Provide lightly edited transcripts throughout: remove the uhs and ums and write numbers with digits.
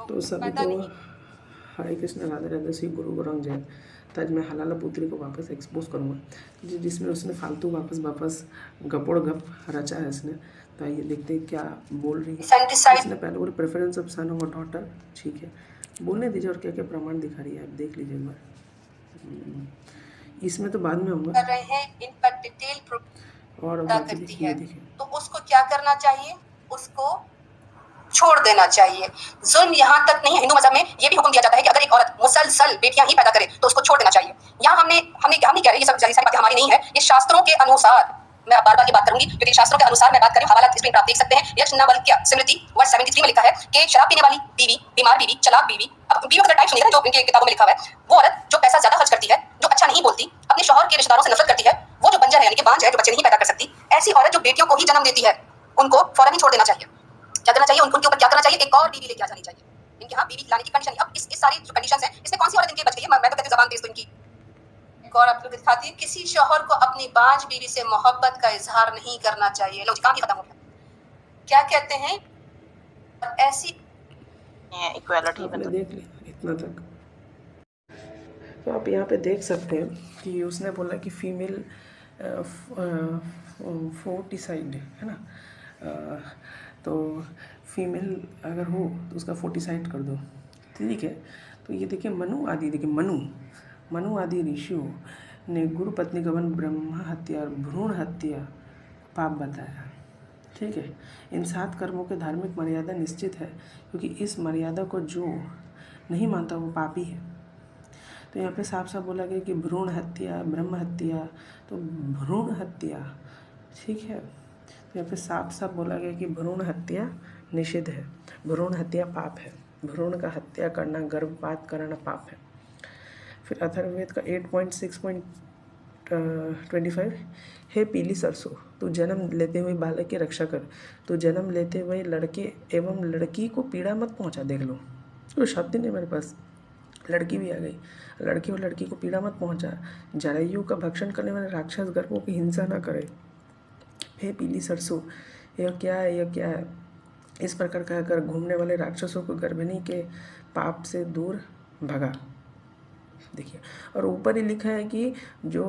तो सभी को हरे कृष्ण राधे राधे श्री गुरु गौरंग जय। तो आज मैं हलाला पुत्री को वापस एक्सपोज करूँगा जिसमें उसने फालतू वापस गपोड़ गप रचा है इसने। तो आइए देखते हैं क्या बोल रही है। इसने पहले बोले प्रेफरेंस ऑफ सन और डॉटर, ठीक है, बोलने दीजिए और क्या क्या प्रमाण दिखा रही है आप देख लीजिए एक बार। इसमें तो बाद में होगा कर रहे हैं, इन पर डिटेल और बाकी देखिए ये देखिए। तो उसको क्या करना चाहिए? उसको छोड़ देना चाहिए। जुल्म यहाँ तक नहीं है, हिंदू मजहब में ये भी हुक्म दिया जाता है कि अगर एक औरत मुसलसल बेटियां ही पैदा करे तो उसको छोड़ देना चाहिए। यहाँ हमने हमने हम नहीं कह रहे, ये सब सारी बातें हमारी नहीं है, ये शास्त्रों के अनुसार। मैं बार बार ये बात करूंगी क्योंकि शास्त्रों के अनुसार मैं बात कर रही हूँ। हवाला स्क्रीन पर आप देख सकते हैं। यज्ञवल्क्य स्मृति वर्ष 73 में लिखा है कि शराब पीने वाली बीवी, बीमार बीवी, चलाक बीवी, अब बीवियों का टाइप सुनिएगा जो इनके किताबों में लिखा हुआ है, वो औरत जो पैसा ज्यादा खर्च करती है, जो अच्छा नहीं बोलती, अपने शौहर के रिश्तेदारों से नफरत करती है, वो जो बंजर है यानी कि बांझ है, जो बच्चे नहीं पैदा कर सकती, ऐसी औरत जो बेटियों को ही जन्म देती है, उनको फौरन ही छोड़ देना चाहिए। क्या करना चाहिए? उनके ऊपर क्या करना चाहिए? एक और बीवी लेके आ जानी चाहिए। इनके यहाँ बीवी लाने की कंडीशन। अब इस सारी जो कंडीशंस हैं, इसमें कौन सी औरत इनकी बच गई है? मैं तो कहती हूं जबान तेज तो इनकी। एक और आप लोग दिखाती है, किसी शौहर को अपनी बांझ बीवी से मोहब्बत का इजहार नहीं करना चाहिए। लो जी, काम ही खत्म हो गया। क्या कहते हैं? ऐसी इक्वालिटी आपने देख लिया इतना तक। तो आप यहाँ पे देख सकते हैं कि उसने बोला कि फीमेल फोर्टिसाइड है ना, तो फीमेल अगर हो तो उसका फोर्टिसाइड कर दो, ठीक है। तो ये देखिए मनु आदि, देखिए मनु आदि ऋषियों ने गुरु पत्नी गमन, ब्रह्म हत्या और भ्रूण हत्या पाप बताया, ठीक है। इन 7 कर्मों के धार्मिक मर्यादा निश्चित है, क्योंकि इस मर्यादा को जो नहीं मानता वो पापी है। तो यहाँ पे साफ साफ बोला गया कि भ्रूण हत्या, ब्रह्म हत्या, तो भ्रूण हत्या, ठीक है। तो यहाँ पे साफ साफ बोला गया कि भ्रूण हत्या निषिद्ध है, भ्रूण हत्या पाप है, भ्रूण का हत्या करना, गर्भपात करना पाप है। फिर अथर्ववेद का 8.6.25, हे पीली सरसों, तू जन्म लेते हुए बालक की रक्षा कर, तू जन्म लेते हुए लड़के एवं लड़की को पीड़ा मत पहुँचा। देख लो, तो शब्द नहीं मेरे पास, लड़की भी आ गई, लड़की और लड़की को पीड़ा मत पहुंचा, जरायु का भक्षण करने वाले राक्षस गर्भों की हिंसा न करे। हे पीली सरसों, यह क्या है, यह क्या है? इस प्रकार कहकर घूमने वाले राक्षसों को गर्भिणी के पाप से दूर भगा। देखिए, और ऊपर ही लिखा है कि जो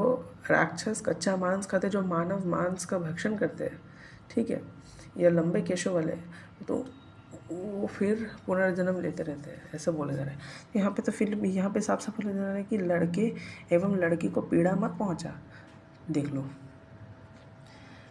राक्षस कच्चा मांस खाते, जो मानव मांस का भक्षण करते हैं, ठीक है, या लंबे केशों वाले, तो वो फिर पुनर्जन्म लेते रहते हैं, ऐसा बोला जा रहा है। यहाँ पे तो फिर यहाँ पे साफ साफ बोला जा रहा है कि लड़के एवं लड़की को पीड़ा मत पहुँचा। देख लो,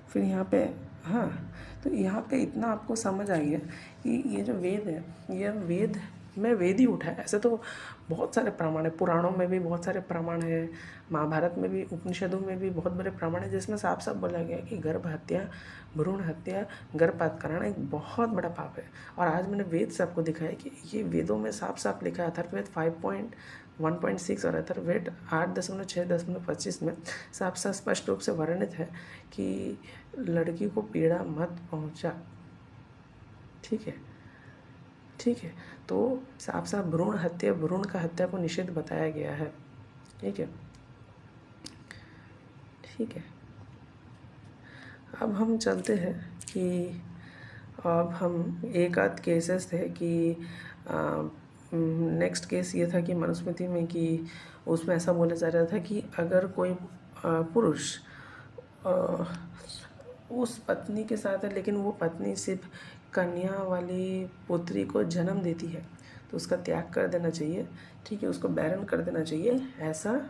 फिर यहाँ पे, हाँ, तो यहाँ पे इतना आपको समझ आ गया कि ये जो वेद है, ये वेद में वेद ही उठा है। ऐसे तो बहुत सारे प्रमाण है, पुराणों में भी बहुत सारे प्रमाण है, महाभारत में भी, उपनिषदों में भी बहुत बड़े प्रमाण है, जिसमें साफ साफ बोला गया कि गर्भ हत्या, भ्रूण हत्या, गर्भपात कराना एक बहुत बड़ा पाप है। और आज मैंने वेद से आपको दिखाया कि ये वेदों में साफ साफ लिखा है। अथर्ववेद 5.1.6 और अथर्ववेद 8.6.25 में साफ साफ स्पष्ट रूप से वर्णित है कि लड़की को पीड़ा मत पहुंचा, ठीक है, ठीक है। तो साफ साफ भ्रूण हत्या, भ्रूण का हत्या को निषेध बताया गया है, ठीक है, ठीक है। अब हम चलते हैं कि अब हम एक आध केसेस थे कि नेक्स्ट केस ये था कि मनुस्मृति में कि उसमें ऐसा बोला जा रहा था कि अगर कोई पुरुष उस पत्नी के साथ है, लेकिन वो पत्नी सिर्फ कन्या वाली पुत्री को जन्म देती है, तो उसका त्याग कर देना चाहिए, ठीक है, उसको बैरन कर देना चाहिए, ऐसा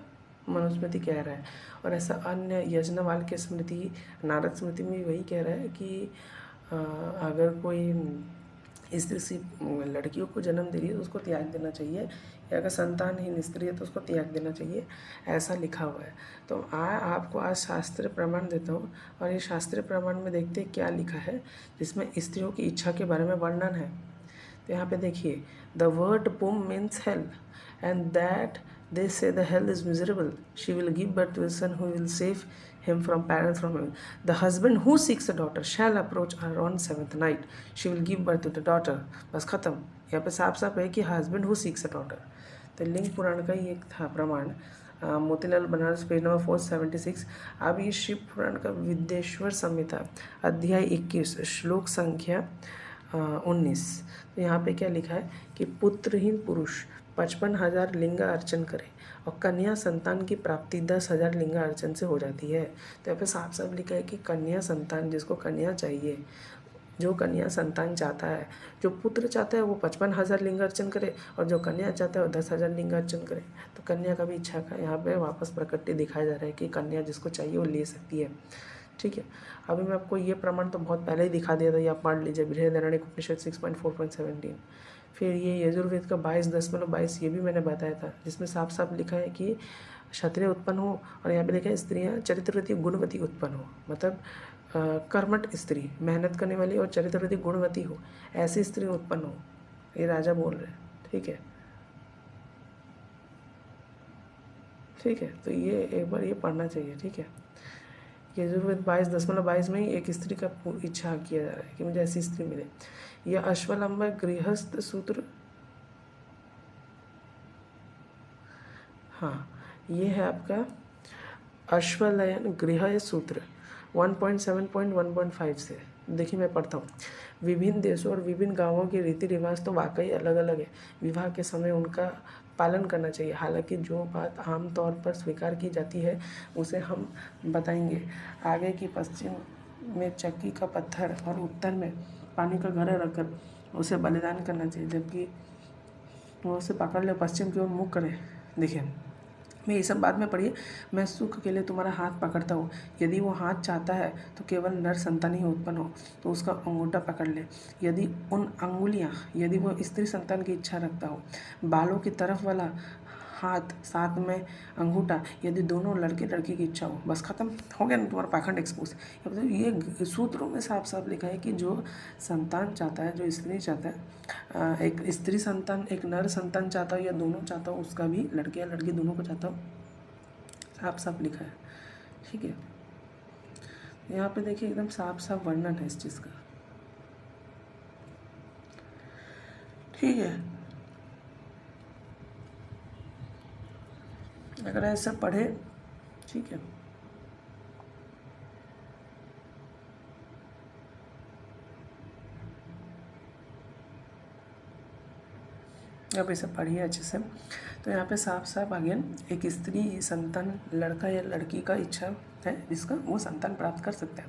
मनुस्मृति कह रहा है। और ऐसा अन्य यज्ञवल्क्य स्मृति, नारद स्मृति में वही कह रहा है कि अगर कोई स्त्री लड़कियों को जन्म दे रही है तो उसको त्याग देना चाहिए, या अगर संतान ही निष्क्रिय है तो उसको त्याग देना चाहिए, ऐसा लिखा हुआ है। तो आपको आज शास्त्रीय प्रमाण देता हूँ, और ये शास्त्रीय प्रमाण में देखते हैं क्या लिखा है, जिसमें स्त्रियों की इच्छा के बारे में वर्णन है। तो यहाँ पे देखिए, द वर्ड पुम means hell, and that they say the hell is miserable. She will give birth to a son who will save him from parents from him. The husband who seeks a daughter shall approach her on 7th night. She will give birth to the daughter. बस खत्म। यहाँ पे साफ साफ है कि husband who seeks a daughter। तो लिंग पुराण का ही एक था प्रमाण, मोतीलाल बनारस पेज नंबर 476। अब ये शिव पुराण का विद्येश्वर संहिता अध्याय 21 श्लोक संख्या 19। तो यहाँ पे क्या लिखा है कि पुत्रहीन पुरुष 55,000 लिंगा अर्चन करे और कन्या संतान की प्राप्ति 10,000 लिंगा अर्चन से हो जाती है। तो यहाँ पे साफ साफ लिखा है कि कन्या संतान, जिसको कन्या चाहिए, जो कन्या संतान चाहता है, जो पुत्र चाहता है वो 55,000 लिंग अर्चन करे और जो कन्या चाहता है वो 10,000 लिंग अर्चन करे। तो कन्या का भी इच्छा का यहाँ पे वापस प्रकट्य दिखाया जा रहा है कि कन्या जिसको चाहिए वो ले सकती है। ठीक है, अभी मैं आपको ये प्रमाण तो बहुत पहले ही दिखा दिया था, ये आप पढ़ लीजिए बृहदारण्यक उपनिषद 6.4.17। फिर ये यजुर्वेद का 22.22 ये भी मैंने बताया था, जिसमें साफ साफ लिखा है कि क्षत्रिय उत्पन्न हो, और यहाँ पे लिखा है स्त्रियाँ चरित्रवती गुणवती उत्पन्न हो, मतलब कर्मठ स्त्री, मेहनत करने वाली और चरित्रवती गुणवती हो, ऐसी स्त्री उत्पन्न हो, ये राजा बोल रहे हैं। ठीक है, ठीक है, तो ये एक बार ये पढ़ना चाहिए। ठीक है, यजुर्वेद 22.22 में ही एक स्त्री का इच्छा किया जा रहा है कि मुझे ऐसी स्त्री मिले। यह अश्वलंब गृहस्थ सूत्र, हाँ ये है आपका अश्वलयन गृह सूत्र 1.7.1.5 से। देखिए मैं पढ़ता हूँ। विभिन्न देशों और विभिन्न गांवों के रीति रिवाज तो वाकई अलग अलग है, विवाह के समय उनका पालन करना चाहिए। हालांकि जो बात आमतौर पर स्वीकार की जाती है उसे हम बताएंगे आगे। कि पश्चिम में चक्की का पत्थर और उत्तर में पानी का घड़ा रखकर उसे बलिदान करना चाहिए, जबकि वो उसे पकड़ ले पश्चिम की ओर मुख करे। देखिए मैं ये सब बाद में पढ़िए। मैं सुख के लिए तुम्हारा हाथ पकड़ता हूँ, यदि वो हाथ चाहता है तो केवल नर संतान ही उत्पन्न हो तो उसका अंगूठा पकड़ ले। यदि उन अंगुलियाँ, यदि वो स्त्री संतान की इच्छा रखता हो, बालों की तरफ वाला हाथ साथ में अंगूठा, यदि दोनों लड़के लड़की की इच्छा हो। बस खत्म हो गया ना तुम्हारा पाखंड एक्सपोज। ये सूत्रों में साफ साफ लिखा है कि जो संतान चाहता है, जो स्त्री चाहता है, एक स्त्री संतान, एक नर संतान चाहता हो या दोनों चाहता हो, उसका भी लड़के या लड़की दोनों को चाहता हो, साफ साफ लिखा है। ठीक है, यहाँ पे देखिए एकदम साफ साफ वर्णन है इस चीज़ का। ठीक है, अगर ऐसा पढ़े, ठीक है, अब इसे पढ़िए अच्छे से। तो यहाँ पे साफ साफ अगेन एक स्त्री संतान, लड़का या लड़की का इच्छा है जिसका वो संतान प्राप्त कर सकता है।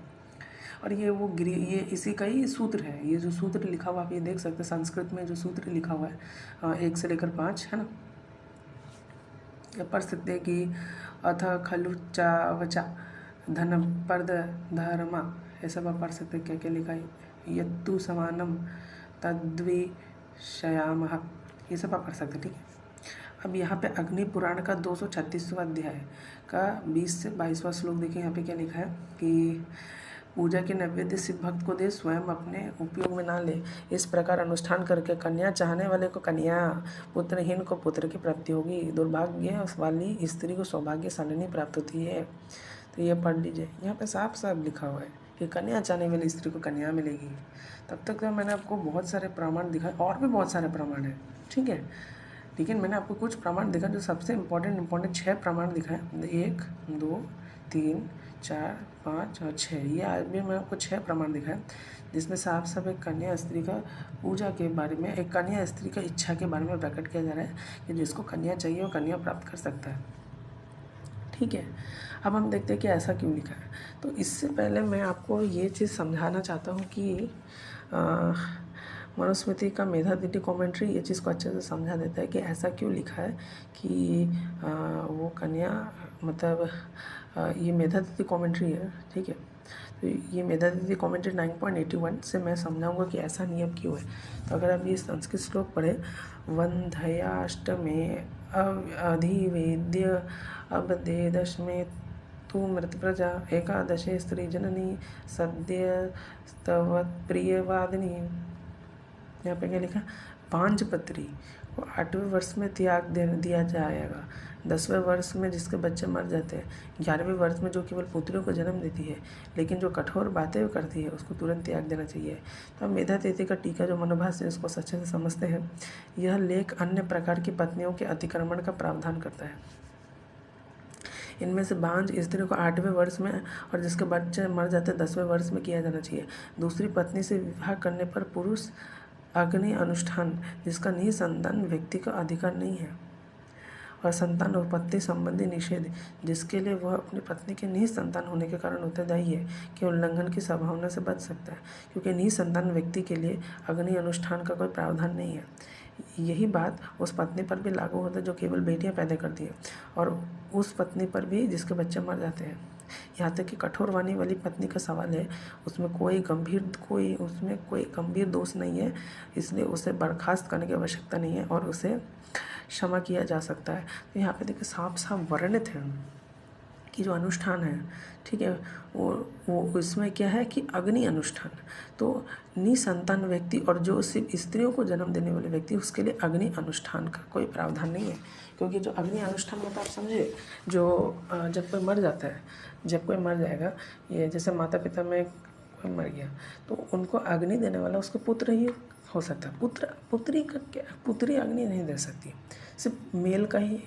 और ये वो ये इसी का ही सूत्र है। ये जो सूत्र लिखा हुआ आप ये देख सकते हैं, संस्कृत में जो सूत्र लिखा हुआ है 1 से लेकर 5 है ना। पढ़ सकते हैं कि अथ खलु चा वचा धन पर्द धर्मा, ये सब आप पढ़ सकते हैं। क्या क्या लिखा है, यत्तु समानम तद्विषयामः, ये सब आप पढ़ सकते हैं। ठीक है, अब यहाँ पे अग्नि पुराण का 236वां अध्याय का 20 से 22वां श्लोक देखिए। यहाँ पे क्या लिखा है कि पूजा के नैवेद्य शिव भक्त को दे, स्वयं अपने उपयोग में ना ले। इस प्रकार अनुष्ठान करके कन्या चाहने वाले को कन्या, पुत्रहीन को पुत्र की प्राप्ति होगी, दुर्भाग्य वाली स्त्री को सौभाग्यशालिनी प्राप्त होती है। तो ये पढ़ लीजिए, यहाँ पे साफ साफ लिखा हुआ है कि कन्या चाहने वाली स्त्री को कन्या मिलेगी। तब तक तो मैंने आपको बहुत सारे प्रमाण दिखाए, और भी बहुत सारे प्रमाण हैं। ठीक है, लेकिन मैंने आपको कुछ प्रमाण दिखा जो सबसे इम्पोर्टेंट 6 प्रमाण दिखाए। 1 2 3 4 5 और 6, ये आज भी मैं आपको 6 प्रमाण दिखाए, जिसमें साफ साफ एक कन्या स्त्री का पूजा के बारे में, एक कन्या स्त्री का इच्छा के बारे में प्रकट किया जा रहा है कि जिसको कन्या चाहिए वो कन्या प्राप्त कर सकता है। ठीक है, अब हम देखते हैं कि ऐसा क्यों लिखा है। तो इससे पहले मैं आपको ये चीज़ समझाना चाहता हूँ कि मनुस्मृति का मेधातिथि कमेंट्री ये चीज़ को अच्छे से समझा देता है कि ऐसा क्यों लिखा है कि वो कन्या, मतलब ये मेधातिथि कमेंट्री है। ठीक है, तो ये मेधातिथि कमेंट्री 9.81 से मैं समझाऊंगा कि ऐसा नियम क्यों है। तो अगर आप ये संस्कृत श्लोक पढ़े, वंध्याष्टमे अधिवेद्य अवधेदशमे तू मृत प्रजा एकादशे स्त्री जननी सद्य स्तव प्रियवादिनी। यहाँ पे क्या लिखा, पांचपत्री को 8वें वर्ष में त्याग दिया जाएगा, 10वें वर्ष में जिसके बच्चे मर जाते हैं, 11वें वर्ष में जो केवल पुत्रियों को जन्म देती है लेकिन जो कठोर बातें करती है उसको तुरंत त्याग देना चाहिए। तो हम मेधातिथि का टीका जो मनोभाष्य है उसको अच्छे से समझते हैं। यह लेख अन्य प्रकार की पत्नियों के अतिक्रमण का प्रावधान करता है। इनमें से बांझ स्त्री को 8वें वर्ष में और जिसके बच्चे मर जाते 10वें वर्ष में किया जाना चाहिए। दूसरी पत्नी से विवाह करने पर पुरुष अग्नि अनुष्ठान जिसका निसंतान व्यक्ति का अधिकार नहीं है, और संतान उत्पत्ति संबंधी निषेध जिसके लिए वह अपनी पत्नी के निसंतान होने के कारण उत्तरदायी है के उल्लंघन की संभावना से बच सकता है, क्योंकि निसंतान व्यक्ति के लिए अग्नि अनुष्ठान का कोई प्रावधान नहीं है। यही बात उस पत्नी पर भी लागू होता है जो केवल बेटियां पैदा करती है, और उस पत्नी पर भी जिसके बच्चे मर जाते हैं। यहाँ तक कि कठोर वाणी वाली पत्नी का सवाल है, उसमें कोई गंभीर दोष नहीं है, इसलिए उसे बर्खास्त करने की आवश्यकता नहीं है और उसे क्षमा किया जा सकता है। तो यहाँ पे देखिए साफ साफ वर्णित है कि जो अनुष्ठान है, ठीक है, वो इसमें क्या है कि अग्नि अनुष्ठान, तो निसंतान व्यक्ति और जो सिर्फ स्त्रियों को जन्म देने वाले व्यक्ति उसके लिए अग्नि अनुष्ठान का कोई प्रावधान नहीं है। क्योंकि जो अग्नि अनुष्ठान में तो आप समझे, जो जब कोई मर जाता है, जब कोई मर जाएगा, ये जैसे माता पिता में कोई मर गया तो उनको अग्नि देने वाला उसका पुत्र ही हो सकता है। पुत्री का क्या, पुत्री अग्नि नहीं दे सकती, सिर्फ मेल का ही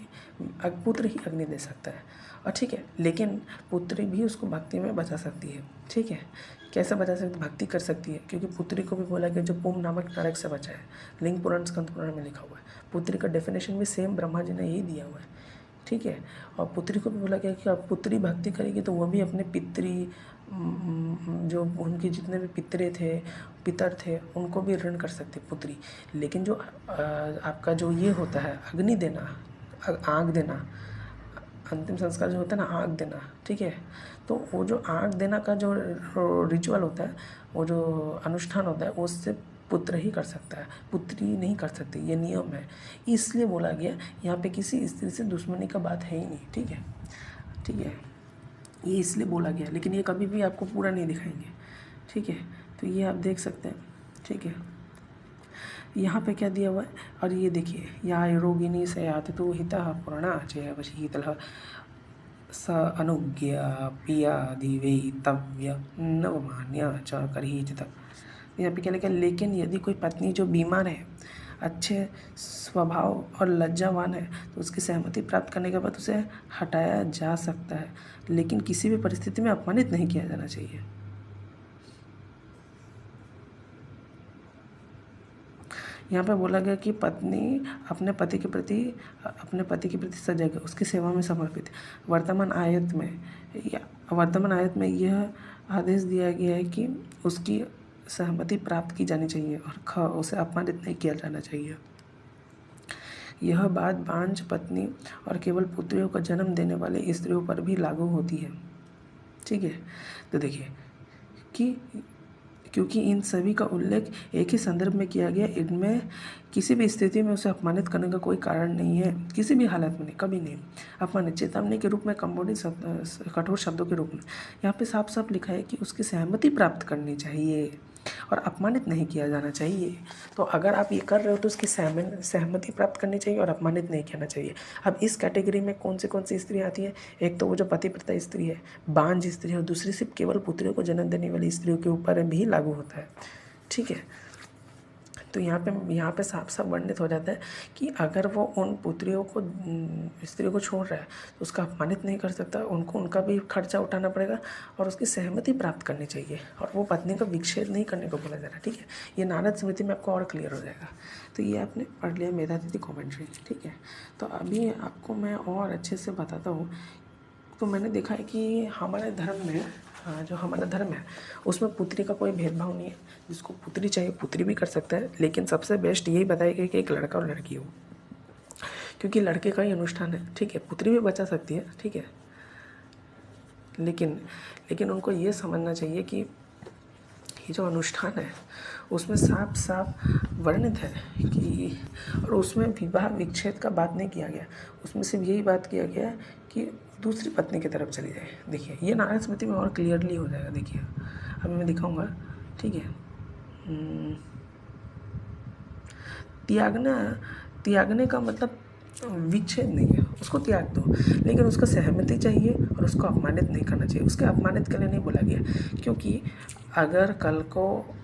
पुत्र ही अग्नि दे सकता है। और ठीक है, लेकिन पुत्री भी उसको भक्ति में बचा सकती है। ठीक है, कैसे बचा सकती, भक्ति कर सकती है, क्योंकि पुत्री को भी बोला गया जो पुम नामक नरक से बचा है। लिंग पुराण स्कंद पुराण में लिखा हुआ है। पुत्री का डेफिनेशन भी सेम ब्रह्मा जी ने यही दिया हुआ है। ठीक है, और पुत्री को भी बोला गया कि अब पुत्री भक्ति करेगी तो वह भी अपने जो उनके जितने भी पितर थे उनको भी ऋण कर सकते पुत्री। लेकिन जो आपका जो ये होता है अग्नि देना, आग देना, अंतिम संस्कार जो होता है ना, आग देना, ठीक है, तो वो जो आग देना का जो रिचुअल होता है, वो जो अनुष्ठान होता है, वो सिर्फ पुत्र ही कर सकता है, पुत्री नहीं कर सकती, ये नियम है। इसलिए बोला गया यहाँ पे किसी स्त्री से दुश्मनी का बात है ही नहीं। ठीक है, ठीक है, ये इसलिए बोला गया, लेकिन ये कभी भी आपको पूरा नहीं दिखाएंगे। ठीक है, तो ये आप देख सकते हैं। ठीक है, यहाँ पे क्या दिया हुआ है, और ये देखिए, या रोगिणी से आते तो हिता पुराणा चय शीतल स अनुज्ञा पियादिवेतव्य नवमान्य च करहिचित। यहाँ पे क्या लिखा है, लेकिन यदि कोई पत्नी जो बीमार है, अच्छे स्वभाव और लज्जावान है, तो उसकी सहमति प्राप्त करने के बाद उसे हटाया जा सकता है, लेकिन किसी भी परिस्थिति में अपमानित नहीं किया जाना चाहिए। यहाँ पे बोला गया कि पत्नी अपने पति के प्रति सजग है, उसकी सेवा में समर्पित है। वर्तमान आयत में यह आदेश दिया गया है कि उसकी सहमति प्राप्त की जानी चाहिए और उसे अपमानित नहीं किया जाना चाहिए। यह बात बांझ पत्नी और केवल पुत्रियों का जन्म देने वाले स्त्रियों पर भी लागू होती है। ठीक है, तो देखिए कि क्योंकि इन सभी का उल्लेख एक ही संदर्भ में किया गया, इनमें किसी भी स्थिति में उसे अपमानित करने का कोई कारण नहीं है, किसी भी हालत में नहीं, कभी नहीं। अपमानित चेतावनी के रूप में, कठोर शब्दों के रूप में यहाँ पे साफ साफ लिखा है कि उसकी सहमति प्राप्त करनी चाहिए और अपमानित नहीं किया जाना चाहिए। तो अगर आप ये कर रहे हो तो उसकी सहमति प्राप्त करनी चाहिए और अपमानित नहीं करना चाहिए। अब इस कैटेगरी में कौन सी स्त्री आती है, एक तो वो जो पतिव्रता स्त्री है, बांझ स्त्री है, और दूसरी सिर्फ केवल पुत्रियों को जन्म देने वाली स्त्रियों के ऊपर भी लागू होता है। ठीक है, तो यहाँ पे साफ साफ वर्णित हो जाता है कि अगर वो उन स्त्रियों को छोड़ रहा है तो उसका अपमानित नहीं कर सकता, उनको उनका भी खर्चा उठाना पड़ेगा और उसकी सहमति प्राप्त करनी चाहिए, और वो पत्नी का विच्छेद नहीं करने को बोला जा रहा है। ठीक है, ये नारद स्मृति में आपको और क्लियर हो जाएगा। तो ये आपने पढ़ लिया मेधातिथि कॉमेंट्री। ठीक है, तो अभी आपको मैं और अच्छे से बताता हूँ। तो मैंने देखा है कि हमारे धर्म में, जो हमारा धर्म है उसमें पुत्री का कोई भेदभाव नहीं है। जिसको पुत्री चाहिए पुत्री भी कर सकता है, लेकिन सबसे बेस्ट यही बताया गया कि एक लड़का और लड़की हो, क्योंकि लड़के का ही अनुष्ठान है। ठीक है, पुत्री भी बचा सकती है। ठीक है, लेकिन उनको ये समझना चाहिए कि ये जो अनुष्ठान है उसमें साफ साफ वर्णित है कि, और उसमें विवाह विच्छेद का बात नहीं किया गया, उसमें सिर्फ यही बात किया गया कि दूसरी पत्नी की तरफ चली जाए। देखिए, ये नारद स्मृति में और क्लियरली हो जाएगा। देखिए, अभी मैं दिखाऊंगा। ठीक है, त्यागने का मतलब विच्छेद नहीं है, उसको त्याग दो, लेकिन उसका सहमति चाहिए और उसको अपमानित नहीं करना चाहिए। उसके अपमानित के लिए नहीं बोला गया, क्योंकि अगर कल को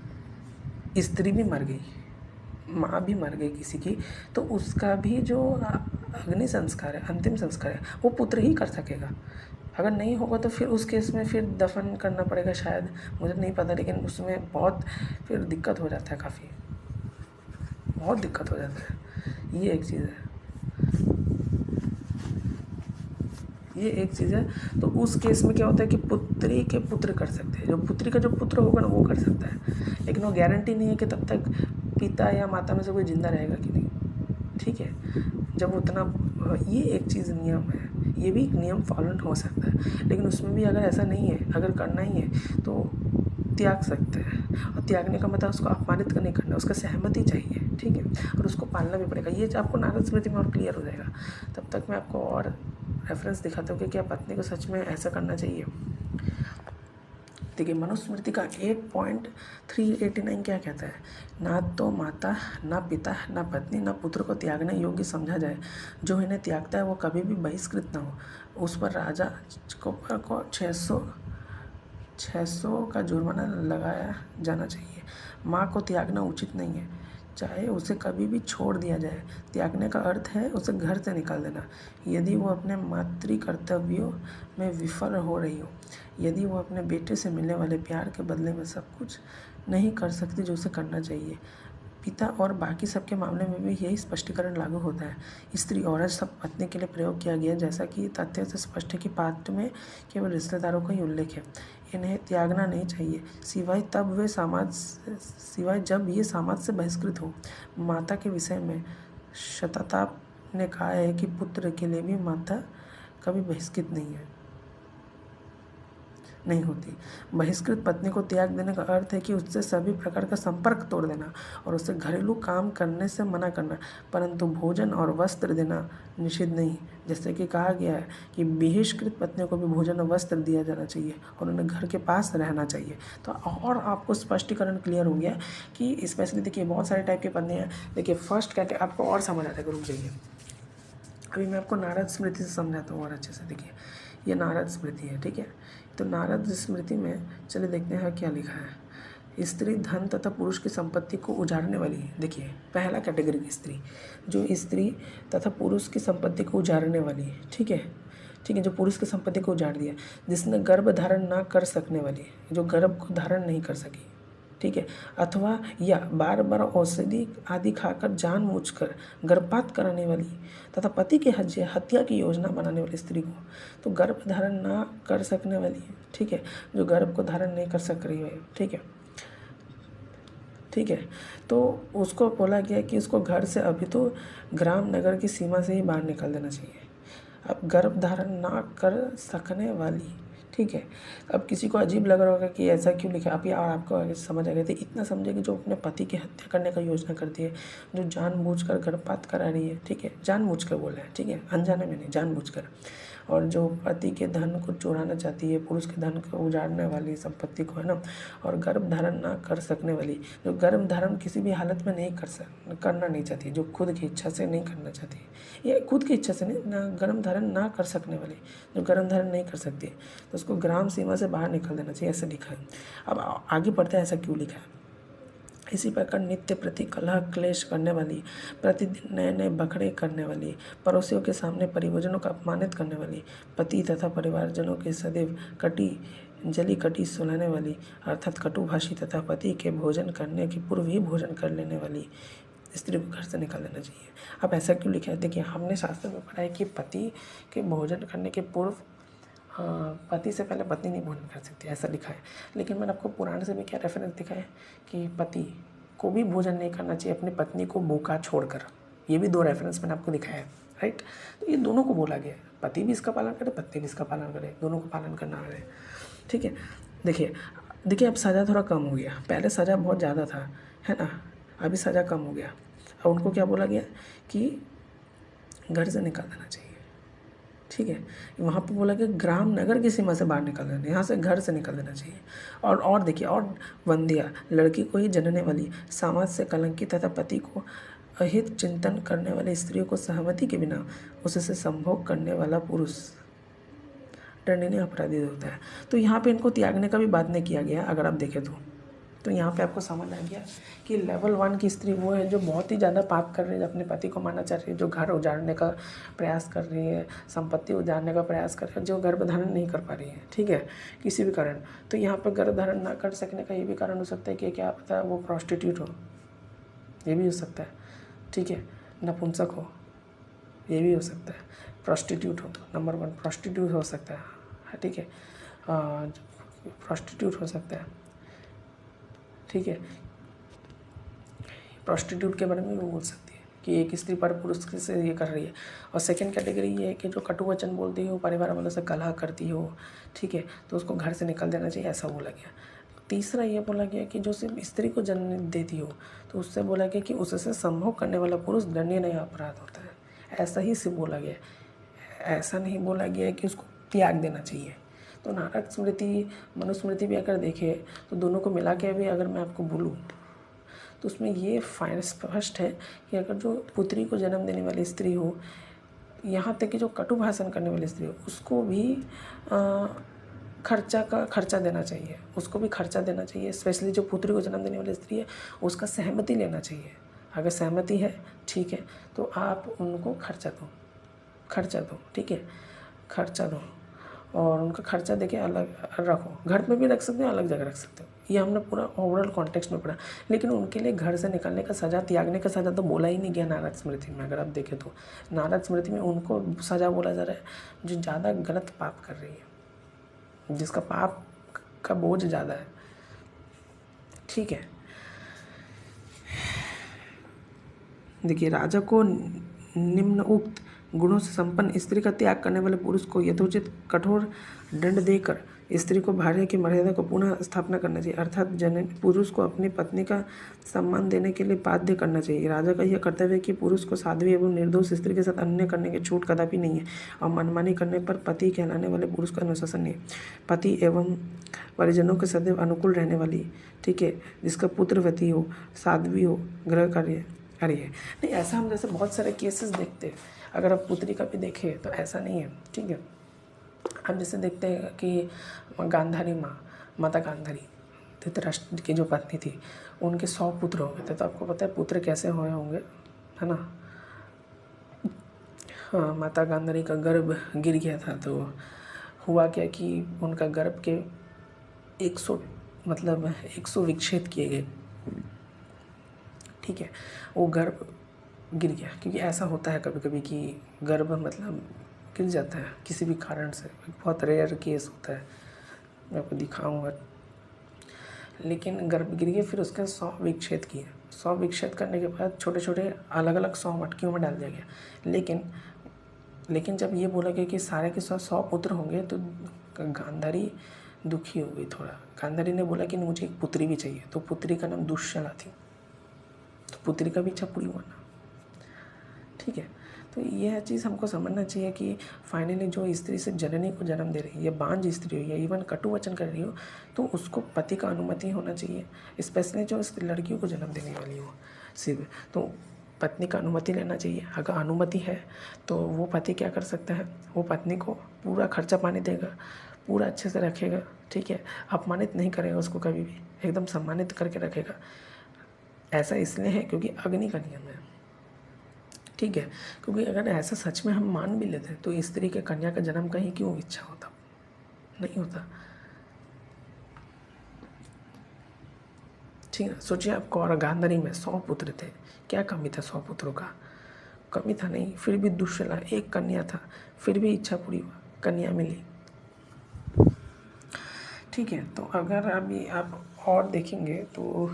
स्त्री भी मर गई, माँ भी मर गई किसी की, तो उसका भी जो अग्नि संस्कार है, अंतिम संस्कार है, वो पुत्र ही कर सकेगा। अगर नहीं होगा तो फिर उस केस में फिर दफन करना पड़ेगा शायद, मुझे नहीं पता, लेकिन उसमें बहुत फिर दिक्कत हो जाता है, काफ़ी बहुत दिक्कत हो जाता है। ये एक चीज़ है, ये एक चीज़ है। तो उस केस में क्या होता है कि पुत्री के पुत्र कर सकते हैं, जो पुत्री का जो पुत्र होगा ना वो कर सकता है, लेकिन वो गारंटी नहीं है कि तब तक पिता या माता में से कोई जिंदा रहेगा कि नहीं, ठीक है। जब उतना, ये एक चीज़ नियम है, ये भी एक नियम फॉलो हो सकता है, लेकिन उसमें भी अगर ऐसा नहीं है, अगर करना ही है तो त्याग सकते हैं। और त्यागने का मतलब उसको अपमानित नहीं करना, उसका सहमति चाहिए, ठीक है, और उसको पालना भी पड़ेगा। ये आपको नारद स्मृति में और क्लियर हो जाएगा। तब तक मैं आपको और रेफरेंस दिखाता हूँ कि क्या पत्नी को सच में ऐसा करना चाहिए। देखिए, मनुस्मृति का 8.389 क्या कहता है, ना तो माता, ना पिता, ना पत्नी, ना पुत्र को त्यागने योग्य समझा जाए। जो इन्हें त्यागता है वो कभी भी बहिष्कृत ना हो। उस पर राजा को 600 का जुर्माना लगाया जाना चाहिए। माँ को त्यागना उचित नहीं है, चाहे उसे कभी भी छोड़ दिया जाए। त्यागने का अर्थ है उसे घर से निकाल देना, यदि वो अपने मातृ कर्तव्यों में विफल हो रही हो, यदि वो अपने बेटे से मिलने वाले प्यार के बदले में सब कुछ नहीं कर सकती जो उसे करना चाहिए। पिता और बाकी सबके मामले में भी यही स्पष्टीकरण लागू होता है। स्त्री औरत सब पत्नी के लिए प्रयोग किया गया, जैसा कि तथ्य से स्पष्ट है कि पाठ में केवल रिश्तेदारों का ही उल्लेख है। इन्हें त्यागना नहीं चाहिए, सिवाय जब ये समाज से बहिष्कृत हो। माता के विषय में शताताप ने कहा है कि पुत्र के लिए भी माता कभी बहिष्कृत नहीं होती। बहिष्कृत पत्नी को त्याग देने का अर्थ है कि उससे सभी प्रकार का संपर्क तोड़ देना और उससे घरेलू काम करने से मना करना, परंतु भोजन और वस्त्र देना निषिद्ध नहीं। जैसे कि कहा गया है कि बहिष्कृत पत्नियों को भी भोजन और वस्त्र दिया जाना चाहिए और उन्हें घर के पास रहना चाहिए। तो और आपको स्पष्टीकरण क्लियर हो गया कि स्पेशली देखिए बहुत सारे टाइप की पत्नियाँ। देखिए फर्स्ट कैटेगरी आपको और समझ आता है, रुक जाइए, अभी मैं आपको नारद स्मृति से समझाता हूँ और अच्छे से। देखिए ये नारद स्मृति है, ठीक है। तो नारद स्मृति में चलिए देखते हैं क्या लिखा है। स्त्री धन तथा पुरुष की संपत्ति को उजाड़ने वाली है। देखिए पहला कैटेगरी की स्त्री, जो स्त्री तथा पुरुष की संपत्ति को उजाड़ने वाली है, ठीक है, जो पुरुष की संपत्ति को उजाड़ दिया, जिसने गर्भ धारण ना कर सकने वाली, जो गर्भ को धारण नहीं कर सकी, ठीक है, अथवा या बार बार औषधि आदि खाकर जानबूझकर गर्भपात कराने वाली तथा पति के हत्या की योजना बनाने वाली स्त्री को तो गर्भ धारण ना कर सकने वाली, ठीक है, जो गर्भ को धारण नहीं कर सक रही है, ठीक है, तो उसको बोला गया कि उसको घर से अभी तो ग्राम नगर की सीमा से ही बाहर निकाल देना चाहिए। अब गर्भ धारण ना कर सकने वाली, ठीक है। अब किसी को अजीब लग रहा होगा कि ऐसा क्यों लिखा, आप या आपको आगे समझ आ गया था। इतना समझे कि जो अपने पति की हत्या करने का योजना करती है, जो जानबूझकर गर्भपात करा रही है, ठीक है, जानबूझकर बोला है, ठीक है, अनजाने में नहीं, जानबूझकर, और जो पति के धन को चुराना चाहती है, पुरुष के धन को उजाड़ने वाली संपत्ति को, है ना, और गर्भ धारण ना कर सकने वाली, जो गर्भ धारण किसी भी हालत में नहीं करना नहीं चाहती, जो खुद की इच्छा से नहीं करना चाहती, ये खुद की इच्छा से नहीं, ना गर्भ धारण ना कर सकने वाली, जो गर्भ धारण नहीं कर सकती, तो उसको ग्राम सीमा से बाहर निकल देना चाहिए, ऐसा लिखा है। अब आगे पढ़ते हैं ऐसा क्यों लिखा है। इसी प्रकार नित्य प्रति कलह क्लेश करने वाली, प्रतिदिन नए नए बखड़े करने वाली, पड़ोसियों के सामने परिवारजनों का अपमानित करने वाली, पति तथा परिवारजनों के सदैव कटी सुनाने वाली, अर्थात कटुभाषी तथा पति के भोजन करने के पूर्व ही भोजन कर लेने वाली स्त्री को घर से निकाल देना चाहिए। अब ऐसा क्यों लिखा है, देखिए हमने शास्त्र में पढ़ा है कि पति के भोजन करने के पूर्व, पति से पहले पत्नी नहीं भोजन कर सकती, ऐसा लिखा है। लेकिन मैंने आपको पुराण से भी क्या रेफरेंस दिखा है कि पति को भी भोजन नहीं करना चाहिए अपनी पत्नी को भूखा छोड़कर। ये भी 2 रेफरेंस मैंने आपको दिखाया है, राइट। तो ये दोनों को बोला गया है, पति भी इसका पालन करे, पत्नी भी इसका पालन करे, दोनों को पालन करना है, ठीक है। देखिए अब सज़ा थोड़ा कम हो गया, पहले सज़ा बहुत ज़्यादा था, है ना, अभी सज़ा कम हो गया। अब उनको क्या बोला गया कि घर से निकाल देना चाहिए, ठीक है। वहाँ पर बोला कि ग्राम नगर की सीमा से बाहर निकल देना, यहाँ से घर से निकल देना चाहिए। और देखिए, और वंध्या, लड़की को ही जनने वाली, समाज से कलंकित तथा पति को अहित चिंतन करने वाली स्त्रियों को सहमति के बिना उससे संभोग करने वाला पुरुष दंडनीय अपराधी होता है। तो यहाँ पे इनको त्यागने का भी बात नहीं किया गया, अगर आप देखें तो, तो यहाँ पे आपको समझ आ गया कि लेवल 1 की स्त्री वो है जो बहुत ही ज़्यादा पाप कर रही है, अपने पति को मारना चाह रही है, जो घर उजाड़ने का प्रयास कर रही है, संपत्ति उजाड़ने का प्रयास कर रही है, जो गर्भधारण नहीं कर पा रही है, ठीक है, किसी भी कारण। तो यहाँ पर गर्भधारण ना कर सकने का ये भी कारण हो सकता है कि क्या पता है वो प्रॉस्टिट्यूट हो, ये भी हो सकता है, ठीक है, नपुंसक हो, ये भी हो सकता है, प्रॉस्टिट्यूट हो, नंबर 1 प्रॉस्टिट्यूट हो सकता है, ठीक है, प्रॉस्टिट्यूट हो सकता है, ठीक है, प्रॉस्टिट्यूट के बारे में भी बोल सकती है कि एक स्त्री पर पुरुष से ये कर रही है। और सेकंड कैटेगरी ये है कि जो कटु वचन बोलती हो, परिवार वालों से कलह करती हो, ठीक है, तो उसको घर से निकल देना चाहिए, ऐसा बोला गया। तीसरा ये बोला गया कि जो सिर्फ स्त्री को जन्म देती हो तो उससे बोला गया कि उससे संभोग करने वाला पुरुष दंडनीय नहीं अपराध होता है, ऐसा ही सिर्फ बोला गया, ऐसा नहीं बोला गया है कि उसको त्याग देना चाहिए। तो नारद स्मृति मनुस्मृति भी अगर देखे तो दोनों को मिला के भी अगर मैं आपको बोलूँ तो उसमें ये फाइन स्पष्ट है कि अगर जो पुत्री को जन्म देने वाली स्त्री हो, यहाँ तक कि जो कटु भाषण करने वाली स्त्री हो, उसको भी खर्चा देना चाहिए, उसको भी खर्चा देना चाहिए। स्पेशली जो पुत्री को जन्म देने वाली स्त्री है उसका सहमति लेना चाहिए। अगर सहमति है ठीक है तो आप उनको खर्चा दो, ठीक है, खर्चा दो और उनका खर्चा देके अलग रखो, घर में भी रख सकते हो, अलग जगह रख सकते हो। ये हमने पूरा ओवरऑल कॉन्टेक्स्ट में पढ़ा। लेकिन उनके लिए घर से निकलने का सज़ा, त्यागने का सज़ा तो बोला ही नहीं गया नारद स्मृति में। अगर आप देखें तो नारद स्मृति में उनको सज़ा बोला जा रहा है जो ज़्यादा गलत पाप कर रही है, जिसका पाप का बोझ ज़्यादा है, ठीक है। देखिए, राजा को निम्न उक्त गुणों से संपन्न स्त्री का त्याग करने वाले पुरुष को यथोचित कठोर दंड देकर स्त्री को भार्य की मर्यादा को पुनः स्थापना करना चाहिए, अर्थात पुरुष को अपनी पत्नी का सम्मान देने के लिए बाध्य करना चाहिए। राजा का यह कर्तव्य है कि पुरुष को साध्वी एवं निर्दोष स्त्री के साथ अन्य करने की छूट कदापि नहीं है और मनमानी करने पर पति कहलाने वाले पुरुष का अनुशासन नहीं है। पति एवं परिजनों के सदैव अनुकूल रहने वाली, ठीक है, जिसका पुत्रवती हो, साध्वी हो, गृह कार्य नहीं, ऐसा हम जैसे बहुत सारे केसेस देखते हैं। अगर आप पुत्री का भी देखें तो ऐसा नहीं है, ठीक है। हम जैसे देखते हैं कि गांधारी माता गांधारी धृतराष्ट्र की जो पत्नी थी, उनके 100 पुत्र हो गए थे। तो आपको पता है पुत्र कैसे हुए होंगे, है ना। हाँ, माता गांधारी का गर्भ गिर गया था। तो हुआ क्या कि उनका गर्भ के 100 विच्छेद किए गए, ठीक है। वो गर्भ गिर गया क्योंकि ऐसा होता है कभी कभी कि गर्भ गिर जाता है किसी भी कारण से, बहुत रेयर केस होता है, मैं आपको दिखाऊंगा। लेकिन गर्भ गिर गया, फिर उसके 100 विच्छेद किए। 100 विच्छेद करने के बाद छोटे छोटे अलग अलग 100 मटकियों में डाल दिया गया। लेकिन जब ये बोला गया कि सारे के 100 पुत्र होंगे तो गांधारी दुखी हो गई थोड़ा। गांधारी ने बोला कि मुझे एक पुत्री भी चाहिए, तो पुत्री का नाम दुष्यला थी। तो पुत्री का भी इच्छा पूरी हुआ ना, ठीक है। तो यह चीज़ हमको समझना चाहिए कि फाइनली जो स्त्री सिर्फ जननी को जन्म दे रही है, या बांझ स्त्री हो, या इवन कटु वचन कर रही हो, तो उसको पति का अनुमति होना चाहिए। स्पेशली जो इस लड़कियों को जन्म देने वाली हो सिर्फ, तो पत्नी का अनुमति लेना चाहिए। अगर अनुमति है तो वो पति क्या कर सकता है, वो पत्नी को पूरा खर्चा पानी देगा, पूरा अच्छे से रखेगा, ठीक है, अपमानित नहीं करेगा उसको कभी भी, एकदम सम्मानित करके रखेगा। ऐसा इसलिए है क्योंकि अग्नि का नियम है, ठीक है। क्योंकि अगर ऐसा सच में हम मान भी लेते तो स्त्री के कन्या का जन्म का ही क्यों इच्छा होता, नहीं होता, ठीक है। सोचिए आपको, और गांधारी में 100 पुत्र थे, क्या कमी था 100 पुत्रों का, कमी था नहीं। फिर भी दुष्यला एक कन्या था, फिर भी इच्छा पूरी हुआ, कन्या मिली, ठीक है। तो अगर अभी आप और देखेंगे तो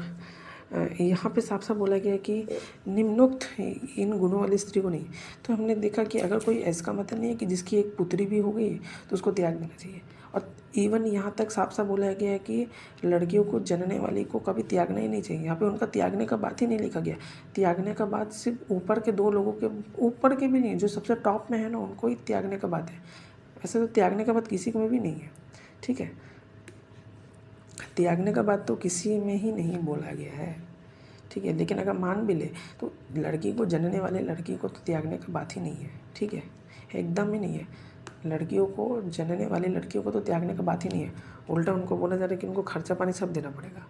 यहाँ पे साफ साफ बोला गया है कि निम्नोक्त इन गुणों वाली स्त्री को नहीं। तो हमने देखा कि अगर कोई ऐसा मतलब नहीं है कि जिसकी एक पुत्री भी हो गई तो उसको त्याग देना चाहिए। और इवन यहाँ तक साफ साफ बोला गया है कि लड़कियों को जनने वाली को कभी त्यागना ही नहीं चाहिए। यहाँ पे उनका त्यागने का बात ही नहीं लिखा गया। त्यागने का बात सिर्फ ऊपर के 2 लोगों के, ऊपर के भी नहीं, जो सबसे टॉप में है ना, उनको ही त्यागने का बात है। वैसे तो त्यागने का बात किसी को में भी नहीं है, ठीक है। त्यागने का बात तो किसी में ही नहीं बोला गया है, ठीक है। लेकिन अगर मान भी ले तो लड़की को जनने वाले लड़की को तो त्यागने का बात ही नहीं है, ठीक है, एकदम ही नहीं है। लड़कियों को जनने वाली लड़कियों को तो त्यागने का बात ही नहीं है। उल्टा उनको बोला जा रहा है कि उनको खर्चा पानी सब देना पड़ेगा।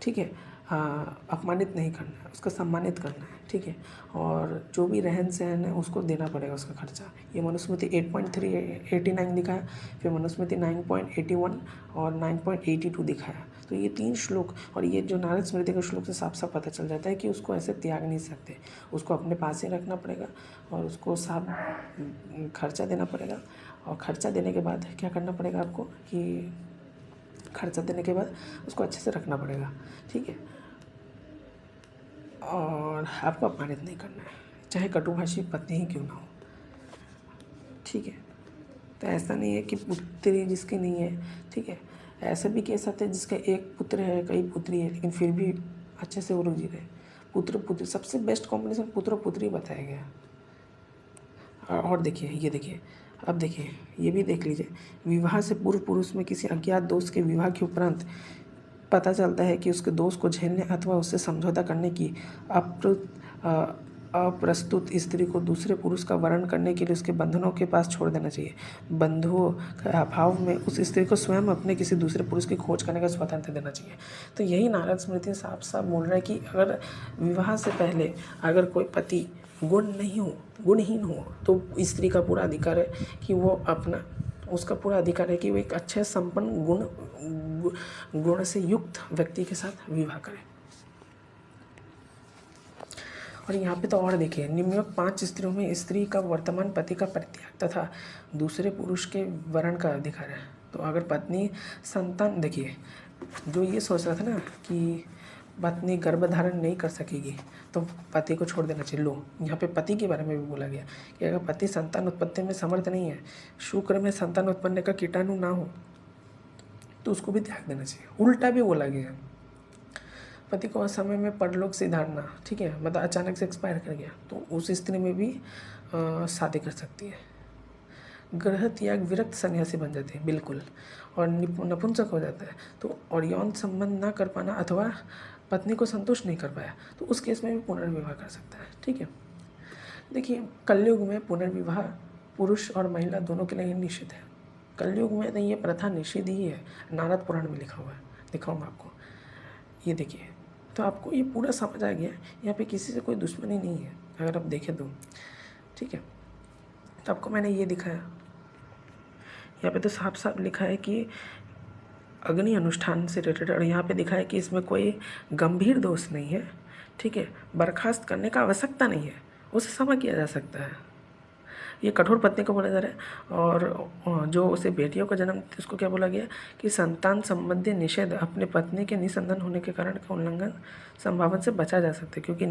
ठीक है, अपमानित नहीं करना है, उसका सम्मानित करना है, ठीक है। और जो भी रहन सहन है उसको देना पड़ेगा उसका खर्चा। ये मनुस्मृति 8.389 दिखा है, फिर मनुस्मृति 9.81 और 9.82 दिखा है। तो ये 3 श्लोक, और ये जो नारद स्मृति के श्लोक से साफ साफ पता चल जाता है कि उसको ऐसे त्याग नहीं सकते, उसको अपने पास ही रखना पड़ेगा और उसको साफ खर्चा देना पड़ेगा। और खर्चा देने के बाद क्या करना पड़ेगा आपको कि खर्चा देने के बाद उसको अच्छे से रखना पड़ेगा, ठीक है। और आपको अपमानित नहीं करना है, चाहे कटुभाषी पत्नी ही क्यों ना हो, ठीक है। तो ऐसा नहीं है कि पुत्री जिसकी नहीं है, ठीक है। ऐसे भी केस आते हैं जिसका एक पुत्र है, कई पुत्री है, लेकिन फिर भी अच्छे से वो लोग जी रहे। पुत्र पुत्री सबसे बेस्ट कॉम्बिनेशन पुत्र पुत्री बताया गया। और देखिए, ये देखिए, अब देखिए, ये भी देख लीजिए, विवाह से पूर्व पुरुष में किसी अज्ञात दोस्त के विवाह के उपरांत पता चलता है कि उसके दोस्त को झेलने अथवा उससे समझौता करने की अप्रस्तुत स्त्री को दूसरे पुरुष का वर्ण करने के लिए उसके बंधनों के पास छोड़ देना चाहिए। बंधुओं के अभाव में उस स्त्री को स्वयं अपने किसी दूसरे पुरुष की खोज करने का स्वतंत्र देना चाहिए। तो यही नारद स्मृति साफ साफ बोल रहा है कि अगर विवाह से पहले अगर कोई पति गुणहीन हो तो स्त्री का पूरा अधिकार है कि वो अपना, उसका पूरा अधिकार है कि वो एक अच्छे संपन्न गुण से युक्त व्यक्ति के साथ विवाह करे। और यहाँ पे तो और देखिए, निम्नलिखित 5 स्त्रियों में स्त्री का वर्तमान पति का परित्याग तथा दूसरे पुरुष के वर्ण का अधिकार है। तो अगर पत्नी संतान, देखिए जो ये सोच रहा था ना कि पत्नी गर्भधारण नहीं कर सकेगी तो पति को छोड़ देना चाहिए, लो यहाँ पे पति के बारे में भी बोला गया कि अगर पति संतान उत्पत्ति में समर्थ नहीं है, शुक्र में संतान उत्पन्न का कीटाणु ना हो, तो उसको भी त्याग देना चाहिए। उल्टा भी बोला गया, पति को असमय में परलोक से धारना, ठीक है, मतलब अचानक से एक्सपायर कर गया तो उस स्त्री में भी शादी कर सकती है। ग्रह त्याग विरक्त सन्यासी बन जाते हैं, बिल्कुल, और नपुंसक हो जाता है तो, और यौन संबंध ना कर पाना अथवा पत्नी को संतुष्ट नहीं कर पाया तो उस केस में भी पुनर्विवाह कर सकता है, ठीक है। देखिए, कलयुग में पुनर्विवाह पुरुष और महिला दोनों के लिए निषिद्ध है। कलयुग में तो ये प्रथा निषिद्ध ही है, नारद पुराण में लिखा हुआ है, दिखाऊंगा आपको। ये देखिए, तो आपको ये पूरा समझ आ गया, यहाँ पे किसी से कोई दुश्मनी नहीं है अगर आप देखें तो, ठीक है। तो आपको मैंने ये दिखाया, यहाँ पे तो साफ साफ लिखा है कि अग्नि अनुष्ठान से रिलेटेड, और यहाँ पे दिखा है कि इसमें कोई गंभीर दोष नहीं है, ठीक है। बर्खास्त करने का आवश्यकता नहीं है, उसे क्षमा किया जा सकता है। ये कठोर पत्नी को बोला जा रहा है। और जो उसे बेटियों का जन्म उसको क्या बोला गया कि संतान संबंधी निषेध अपने पत्नी के निसंतान होने के कारण का उल्लंघन संभावना से बचा जा सकता है, क्योंकि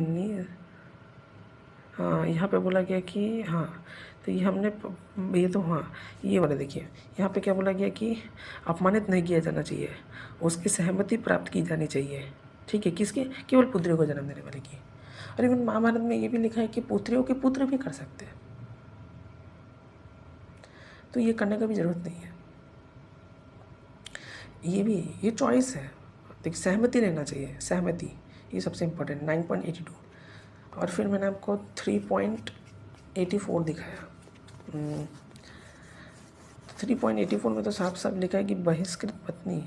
हाँ यहाँ पे बोला गया कि हाँ, तो ये हमने ये तो हाँ ये वाला देखिए, यहाँ पे क्या बोला गया कि अपमानित नहीं किया जाना चाहिए, उसकी सहमति प्राप्त की जानी चाहिए, ठीक है। किसकी? केवल पुत्रियों को जन्म देने वाले की। और इवन महाभारत में ये भी लिखा है कि पुत्रियों के पुत्र भी कर सकते हैं, तो ये करने का भी ज़रूरत नहीं है। ये चॉइस है, देखिए सहमति रहना चाहिए, सहमति ये सबसे इम्पोर्टेंट। 9.82 और फिर मैंने आपको 3.84 दिखाया। 3.84 में तो साफ साफ लिखा है कि बहिष्कृत पत्नी,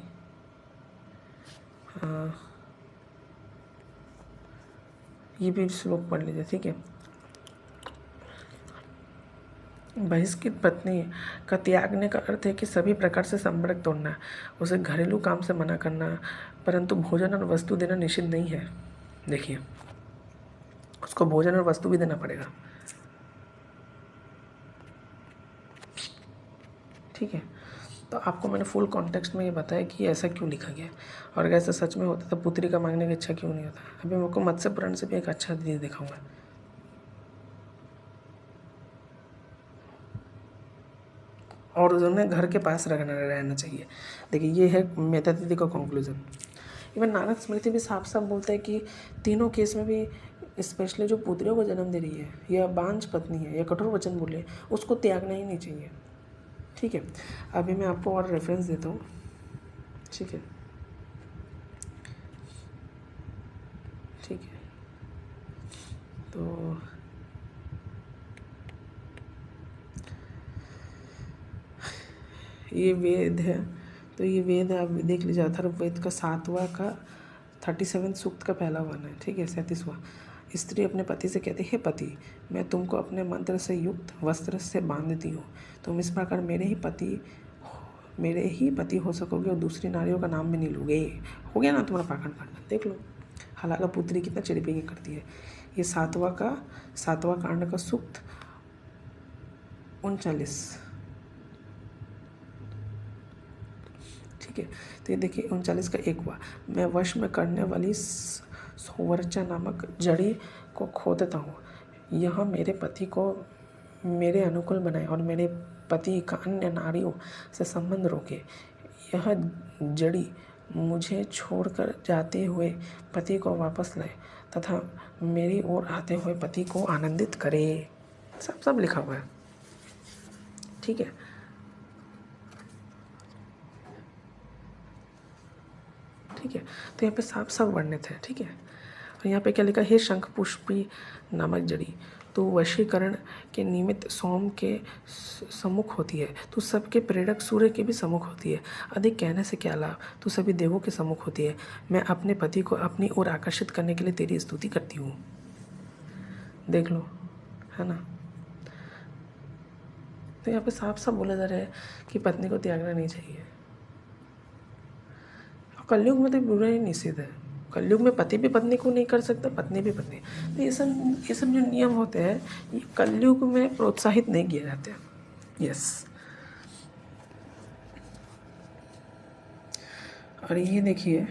ये भी श्लोक पढ़ लीजिए, ठीक है। बहिष्कृत पत्नी का त्यागने का अर्थ है कि सभी प्रकार से संपर्क तोड़ना, उसे घरेलू काम से मना करना, परंतु भोजन और वस्तु देना निषिद्ध नहीं है। देखिए, उसको भोजन और वस्तु भी देना पड़ेगा, ठीक है। तो आपको मैंने फुल कॉन्टेक्स्ट में ये बताया कि ऐसा क्यों लिखा गया, और अगर ऐसा सच में होता तो पुत्री का मांगने की इच्छा क्यों नहीं होता। अभी मैं आपको मत्स्य पुराण से भी एक अच्छा चीज़ दिखाऊंगा। और उन्हें घर के पास रहना चाहिए। देखिए, ये है मेधा दीदी का कंक्लूजन। इवन नारद स्मृति भी साफ साफ बोलता है कि तीनों केस में भी, स्पेशली जो पुत्रियों को जन्म दे रही है या बांझ पत्नी है या कठोर वचन बोली है, उसको त्यागना ही नहीं चाहिए, ठीक है। अभी मैं आपको और रेफरेंस देता हूँ, ठीक है, ठीक है। तो ये वेद है, तो ये वेद है, आप देख लीजिए, अथर्ववेद का 7वां का 37 सूक्त का पहला वन है, ठीक है। 37वां, स्त्री अपने पति से कहती है, पति, मैं तुमको अपने मंत्र से युक्त वस्त्र से बांधती हूँ। तुम इस प्रकार मेरे ही पति हो सकोगे और दूसरी नारियों का नाम भी नहीं लोगे। हो गया ना तुम्हारा पाखंड खंडन। देख लो हलाला पुत्री कितना चिड़िपिंगी करती है। ये सातवां कांड का सूक्त 39, ठीक है। तो ये देखिए 39 का 1वां, मैं वश में करने वाली सोवर्चा नामक जड़ी को खोदता हूँ। यह मेरे पति को मेरे अनुकूल बनाए और मेरे पति का अन्य नारियों से संबंध रोके। यह जड़ी मुझे छोड़कर जाते हुए पति को वापस लाए तथा मेरी ओर आते हुए पति को आनंदित करे। सब लिखा हुआ है, ठीक है। ठीक है, तो यहाँ पे सब वर्णित है, ठीक है। और यहाँ पे क्या लिखा है, हे शंख पुष्पी नामक जड़ी, तो वशीकरण के निमित्त सोम के सम्मुख होती है, तो सबके प्रेरक सूर्य के भी सम्मुख होती है। अधिक कहने से क्या लाभ, तो सभी देवों के सम्मुख होती है। मैं अपने पति को अपनी ओर आकर्षित करने के लिए तेरी स्तुति करती हूँ। देख लो, है ना। तो यहाँ पे साफ बोला जा रहा है कि पत्नी को त्यागना नहीं चाहिए। कलयुग में तो बुरा ही निषेध है। कलयुग में पति भी पत्नी को नहीं कर सकता, पत्नी भी पत्नी। तो ये सब जो नियम होते हैं ये कलयुग में प्रोत्साहित नहीं किए जाते हैं। यस, और ये देखिए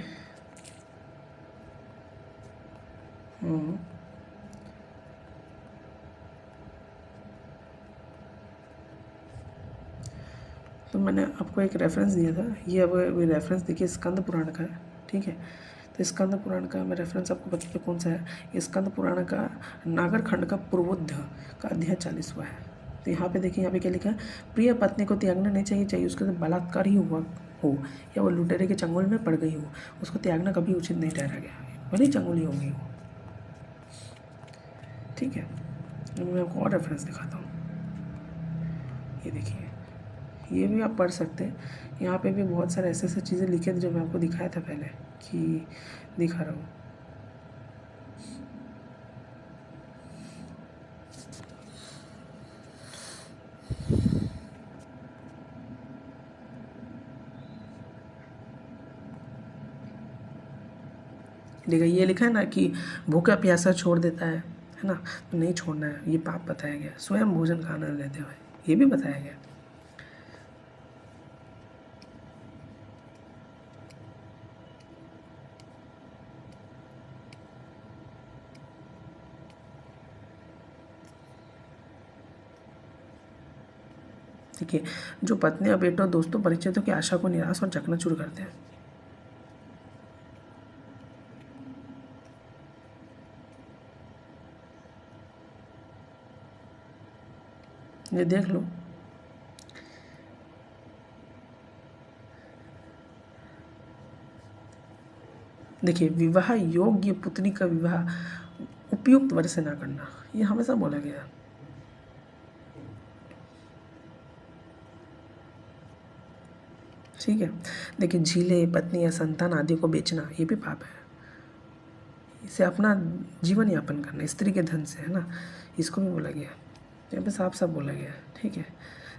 तो मैंने आपको एक रेफरेंस दिया था, ये अब रेफरेंस देखिए स्कंद पुराण का है, ठीक है। तो स्कंद पुराण का मैं रेफरेंस आपको बताते कौन सा है। ये स्कंद पुराण का नागर खंड का पूर्वोध्य का अध्याय 40वां है। तो यहाँ पे देखिए, यहाँ पे क्या लिखा है, प्रिय पत्नी को त्यागना नहीं चाहिए, चाहे उसके साथ बलात्कार ही हुआ हो या वो लुटेरे के चंगुल में पड़ गई हो, उसको त्यागना कभी उचित नहीं ठहरा गया, भले ही चंगुली होगी वो, ठीक है। मैं आपको और रेफरेंस दिखाता हूँ, ये देखिए, ये भी आप पढ़ सकते हैं। यहाँ पे भी बहुत सारे ऐसे चीज़ें लिखे थे जो मैं आपको दिखाया था पहले, कि दिखा रहा हूँ। देखिए ये लिखा है ना कि भूखा प्यासा छोड़ देता है ना, तो नहीं छोड़ना है, ये पाप बताया गया। स्वयं भोजन का आनंद लेते हुए, ये भी बताया गया। देखिए, जो पत्नियां, बेटों, दोस्तों, परिचितों की आशा को निराश और चकनाचूर करते हैं। ये देख लो, देखिए, विवाह योग्य पुत्री का विवाह उपयुक्त वर से ना करना, ये हमेशा बोला गया। ठीक है, देखिए, झीले, पत्नी या संतान आदि को बेचना, ये भी पाप है। इसे अपना जीवन यापन करना स्त्री के धन से, है ना, इसको भी बोला गया। यहाँ पे साफ बोला गया है, ठीक है।